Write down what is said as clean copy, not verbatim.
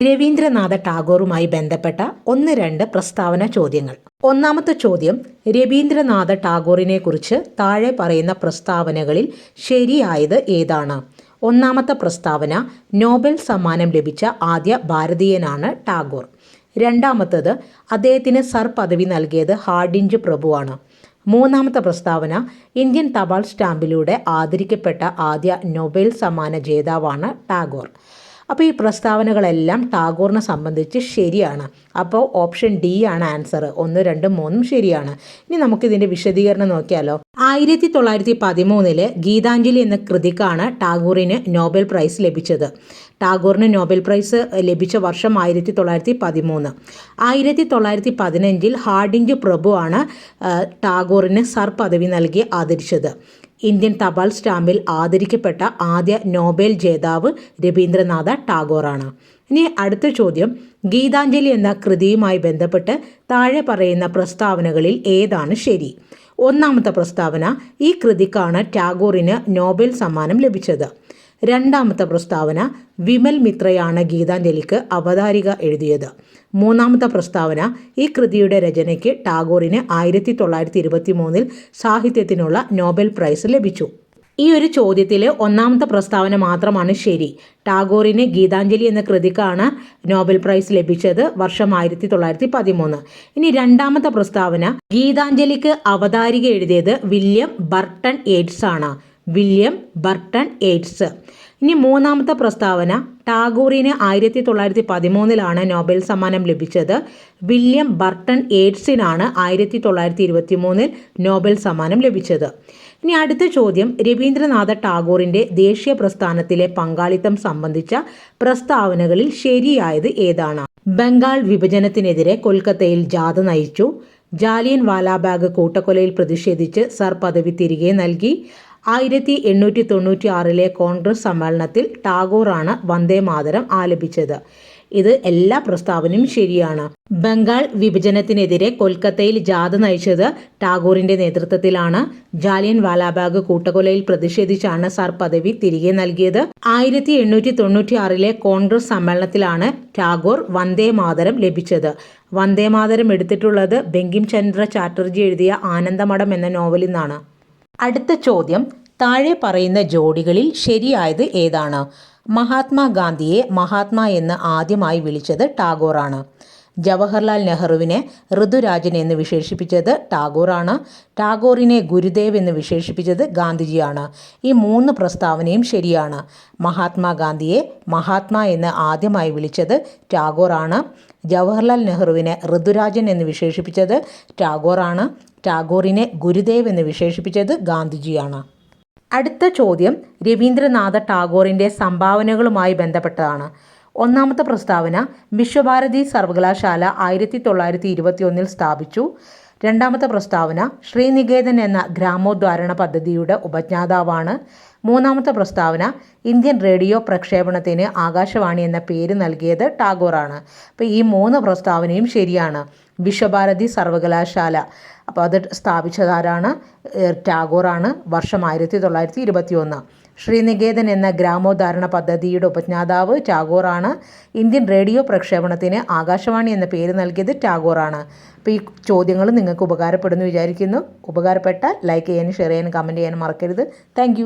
രവീന്ദ്രനാഥ ടാഗോറുമായി ബന്ധപ്പെട്ട 1-2 പ്രസ്താവന ചോദ്യങ്ങൾ. ഒന്നാമത്തെ ചോദ്യം, രവീന്ദ്രനാഥ ടാഗോറിനെ കുറിച്ച് താഴെ പറയുന്ന പ്രസ്താവനകളിൽ ശരിയായത് ഏതാണ്? ഒന്നാമത്തെ പ്രസ്താവന, നോബൽ സമ്മാനം ലഭിച്ച ആദ്യ ഭാരതീയനാണ് ടാഗോർ. രണ്ടാമത്തേത്, അദ്ദേഹത്തിന് സർ പദവി നൽകിയത് ഹാർഡിഞ്ച് പ്രഭുവാണ്. മൂന്നാമത്തെ പ്രസ്താവന, ഇന്ത്യൻ തപാൽ സ്റ്റാമ്പിലൂടെ ആദരിക്കപ്പെട്ട ആദ്യ നൊബേൽ സമ്മാന ജേതാവാണ് ടാഗോർ. അപ്പോൾ ഈ പ്രസ്താവനകളെല്ലാം ടാഗോറിനെ സംബന്ധിച്ച് ശരിയാണ്. അപ്പോൾ ഓപ്ഷൻ ഡി ആണ് ആൻസർ. 1, 2, 3 ശരിയാണ്. ഇനി നമുക്കിതിൻ്റെ വിശദീകരണം നോക്കിയാലോ. 1913 ഗീതാഞ്ജലി എന്ന കൃതിക്കാണ് ടാഗോറിന് നോബൽ പ്രൈസ് ലഭിച്ചത്. ടാഗോറിന് നോബൽ പ്രൈസ് ലഭിച്ച വർഷം 1913. 1915 ഹാർഡിഞ്ച് പ്രഭുവാണ് ടാഗോറിന് സർ പദവി നൽകി ആദരിച്ചത്. ഇന്ത്യൻ തപാൽ സ്റ്റാമ്പിൽ ആദരിക്കപ്പെട്ട ആദ്യ നോബൽ ജേതാവ് രവീന്ദ്രനാഥ ടാഗോറാണ്. ഇനി അടുത്ത ചോദ്യം, ഗീതാഞ്ജലി എന്ന കൃതിയുമായി ബന്ധപ്പെട്ട് താഴെ പറയുന്ന പ്രസ്താവനകളിൽ ഏതാണ് ശരി? ഒന്നാമത്തെ പ്രസ്താവന, ഈ കൃതിക്കാണ് ടാഗോറിന് നോബൽ സമ്മാനം ലഭിച്ചത്. രണ്ടാമത്തെ പ്രസ്താവന, വിമൽ മിത്രയാണ് ഗീതാഞ്ജലിക്ക് അവതാരിക എഴുതിയത്. മൂന്നാമത്തെ പ്രസ്താവന, ഈ കൃതിയുടെ രചനയ്ക്ക് ടാഗോറിന് 1923 സാഹിത്യത്തിനുള്ള നോബൽ പ്രൈസ് ലഭിച്ചു. ഈ ഒരു ചോദ്യത്തിൽ ഒന്നാമത്തെ പ്രസ്താവന മാത്രമാണ് ശരി. ടാഗോറിന് ഗീതാഞ്ജലി എന്ന കൃതിക്കാണ് നോബൽ പ്രൈസ് ലഭിച്ചത്, വർഷം 1913. ഇനി രണ്ടാമത്തെ പ്രസ്താവന, ഗീതാഞ്ജലിക്ക് അവതാരിക എഴുതിയത് വില്യം ബർട്ടൺ യേറ്റ്സ് ആണ്. William Burton Yeats. ഇനി മൂന്നാമത്തെ പ്രസ്താവന, ടാഗോറിന് 1913 നോബൽ സമ്മാനം ലഭിച്ചത്. വില്യം ബർട്ടൺ യേറ്റ്സിനാണ് 1923 നോബൽ സമ്മാനം ലഭിച്ചത്. ഇനി അടുത്ത ചോദ്യം, രവീന്ദ്രനാഥ ടാഗോറിൻ്റെ ദേശീയ പ്രസ്ഥാനത്തിലെ പങ്കാളിത്തം സംബന്ധിച്ച പ്രസ്താവനകളിൽ ശരിയായത് ഏതാണ്? ബംഗാൾ വിഭജനത്തിനെതിരെ കൊൽക്കത്തയിൽ ജാഥ നയിച്ചു. ജാലിയൻ വാലാബാഗ് കൂട്ടക്കൊലയിൽ പ്രതിഷേധിച്ച് സർ പദവി തിരികെ നൽകി. 1896 കോൺഗ്രസ് സമ്മേളനത്തിൽ ടാഗോറാണ് വന്ദേ മാതരം ആലപിച്ചത്. ഇത് എല്ലാ പ്രസ്താവനയും ശരിയാണ്. ബംഗാൾ വിഭജനത്തിനെതിരെ കൊൽക്കത്തയിൽ ജാഥ നയിച്ചത് ടാഗോറിന്റെ നേതൃത്വത്തിലാണ്. ജാലിയൻ വാലാബാഗ് കൂട്ടക്കൊലയിൽ പ്രതിഷേധിച്ചാണ് സർ പദവി തിരികെ നൽകിയത്. 1896 കോൺഗ്രസ് സമ്മേളനത്തിലാണ് ടാഗോർ വന്ദേ മാതരം ലഭിച്ചത്. വന്ദേ മാതരം എടുത്തിട്ടുള്ളത് ബങ്കിം ചന്ദ്ര ചാറ്റർജി എഴുതിയ ആനന്ദമഠം എന്ന നോവലിൽ നിന്നാണ്. അടുത്ത ചോദ്യം, താഴെ പറയുന്ന ജോഡികളിൽ ശരിയായത് ഏതാണ്? മഹാത്മാഗാന്ധിയെ മഹാത്മാ എന്ന് ആദ്യമായി വിളിച്ചത് ടാഗോറാണ്. ജവഹർലാൽ നെഹ്റുവിനെ ഋതുരാജൻ എന്ന് വിശേഷിപ്പിച്ചത് ടാഗോറാണ്. ടാഗോറിനെ ഗുരുദേവ് എന്ന് വിശേഷിപ്പിച്ചത് ഗാന്ധിജിയാണ്. ഈ 3 പ്രസ്താവനയും ശരിയാണ്. മഹാത്മാഗാന്ധിയെ മഹാത്മാ എന്ന് ആദ്യമായി വിളിച്ചത് ടാഗോറാണ്. ജവഹർലാൽ നെഹ്റുവിനെ ഋതുരാജൻ എന്ന് വിശേഷിപ്പിച്ചത് ടാഗോറാണ്. ടാഗോറിനെ ഗുരുദേവ് എന്ന് വിശേഷിപ്പിച്ചത് ഗാന്ധിജിയാണ്. അടുത്ത ചോദ്യം, രവീന്ദ്രനാഥ ടാഗോറിൻ്റെ സംഭാവനകളുമായി ബന്ധപ്പെട്ടതാണ്. ഒന്നാമത്തെ പ്രസ്താവന, വിശ്വഭാരതി സർവകലാശാല 1921 സ്ഥാപിച്ചു. രണ്ടാമത്തെ പ്രസ്താവന, ശ്രീനികേതൻ എന്ന ഗ്രാമോദ്ധാരണ പദ്ധതിയുടെ ഉപജ്ഞാതാവാണ്. മൂന്നാമത്തെ പ്രസ്താവന, ഇന്ത്യൻ റേഡിയോ പ്രക്ഷേപണത്തിന് ആകാശവാണി എന്ന പേര് നൽകിയത് ടാഗോറാണ്. അപ്പോൾ ഈ 3 പ്രസ്താവനയും ശരിയാണ്. വിശ്വഭാരതി സർവകലാശാല, അപ്പോൾ അത് സ്ഥാപിച്ചതാരാണ്? ടാഗോറാണ്. വർഷം 1921. ശ്രീനികേതൻ എന്ന ഗ്രാമോദ്ധാരണ പദ്ധതിയുടെ ഉപജ്ഞാതാവ് ടാഗോറാണ്. ഇന്ത്യൻ റേഡിയോ പ്രക്ഷേപണത്തിന് ആകാശവാണി എന്ന പേര് നൽകിയത് ടാഗോറാണ്. അപ്പോൾ ഈ ചോദ്യങ്ങൾ നിങ്ങൾക്ക് ഉപകാരപ്പെടുന്നു വിചാരിക്കുന്നു. ഉപകാരപ്പെട്ടാൽ ലൈക്ക് ചെയ്യാനും ഷെയർ ചെയ്യാനും കമൻറ്റ് ചെയ്യാനും മറക്കരുത്. താങ്ക്